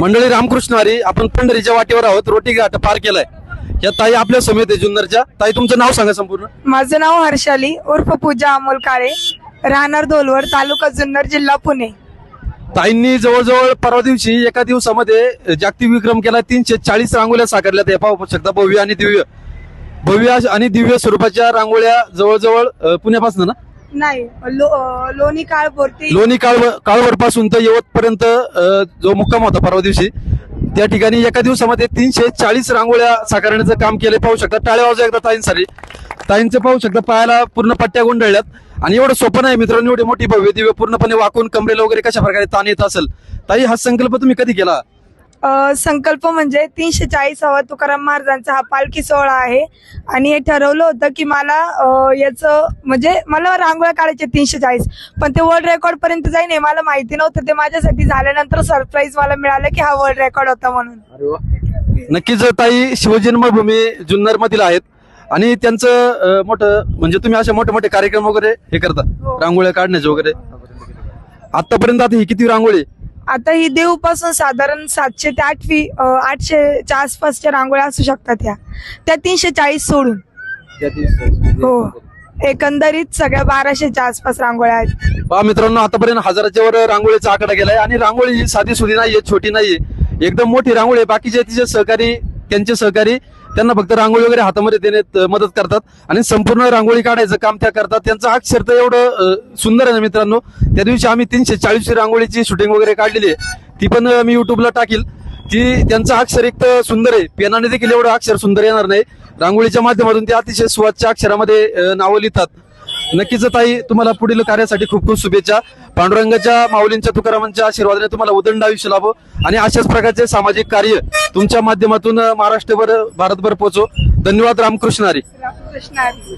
मंडळी रामकृष्ण हरी, आपण पंढरीच्या वाटेवर आहोत. रोटी घाट पार केलाय. या ताई आपल्या समेत आहे जुन्नरच्या. ताई तुमचं नाव सांगा संपूर्ण. माझं नाव हर्षाली उर्फ पूजा अमोल काळे, राहणार धोलवड, तालुका जुन्नर, जिल्हा पुणे. ताईंनी जवळजवळ परवा दिवशी एका दिवसामध्ये जागतिक विक्रम केला. 340 रांगोळ्या साकारल्यात. हे पाहू शकता. भव्य आणि दिव्य स्वरूपाच्या रांगोळ्या जवळजवळ पुण्यापासून ना नाही, लोणी काळभोरती. लोणी काळवड पासून तर यवत पर्यंत जो मुक्काम होता परवा दिवशी, त्या ठिकाणी एका दिवसामध्ये 340 रांगोळ्या साकारण्याचं काम केलं. पाहू शकता. टाळ्या वाजवा एकदा ताईंसाठी. ताईंचं पाहू शकता पायाला पूर्ण पट्ट्या गुंडाळल्यात आणि एवढं सोपं नाही मित्रांनो. एवढी मोठी भव्य दिव्य पूर्णपणे वाकून कमरेला वगैरे कशा प्रकारे ताण येत असेल. ताई हा संकल्प तुम्ही कधी केला? संकल्प म्हणजे 340 तुकाराम महाराजांचा हा पालखी सोहळा आहे आणि हे ठरवलं होतं की मला याचं म्हणजे मला रांगोळ्या काढायचे 340, पण ते वर्ल्ड रेकॉर्ड पर्यंत जाईन हे मला माहिती नव्हतं. ते माझ्यासाठी झाल्यानंतर सरप्राईज मला मिळालं की हा वर्ल्ड रेकॉर्ड होता म्हणून. नक्कीच ताई शिवजन्मभूमी जुन्नर मधील आहेत आणि त्यांचं मोठं म्हणजे तुम्ही असे मोठे मोठे कार्यक्रम वगैरे हे करता, रांगोळ्या काढण्याचे वगैरे. आतापर्यंत आता ही किती रांगोळी? आता ही देव पासून साधारण 700 ते 800च्या आसपासच्या रांगोळ्या असू शकतात. त्या 340 सोडून. हो, एकंदरीत सगळ्या 1200च्या आसपास रांगोळ्या आहेत. पहा मित्रांनो, आतापर्यंत 1000च्या वर रांगोळीचा आकडा गेलाय आणि रांगोळी ही साधी सुधी नाहीये, छोटी नाहीये, एकदम मोठी रांगोळी. बाकीचे तिचे सहकारी, त्यांचे सहकारी त्यांना फक्त रांगोळी वगैरे हातामध्ये देण्यात मदत करतात आणि संपूर्ण रांगोळी काढायचं काम त्या करतात. त्यांचं अक्षर तर एवढं सुंदर आहे ना मित्रांनो. त्या दिवशी आम्ही 340 रांगोळीची शूटिंग वगैरे काढलेली आहे. ती पण मी युट्यूबला टाकील. त्यांचं अक्षर एक तर सुंदर आहे. पेनाने देखील एवढं अक्षर सुंदर येणार नाही. रांगोळीच्या माध्यमातून ते अतिशय स्वच्छ अक्षरामध्ये नावं लिहितात. नक्कीच ताई, तुम्हाला पुढील कार्यासाठी खूप खूप शुभेच्छा. पांडुरंगाच्या, माऊलींच्या, तुकारामांच्या आशीर्वादाने तुम्हाला उदंड आयुष्य लाभो आणि अशाच प्रकारचे सामाजिक कार्य तुमच्या माध्यमातून महाराष्ट्रभर, भारतभर पोहोचो. धन्यवाद. रामकृष्ण हरी. रामकृष्ण हरी.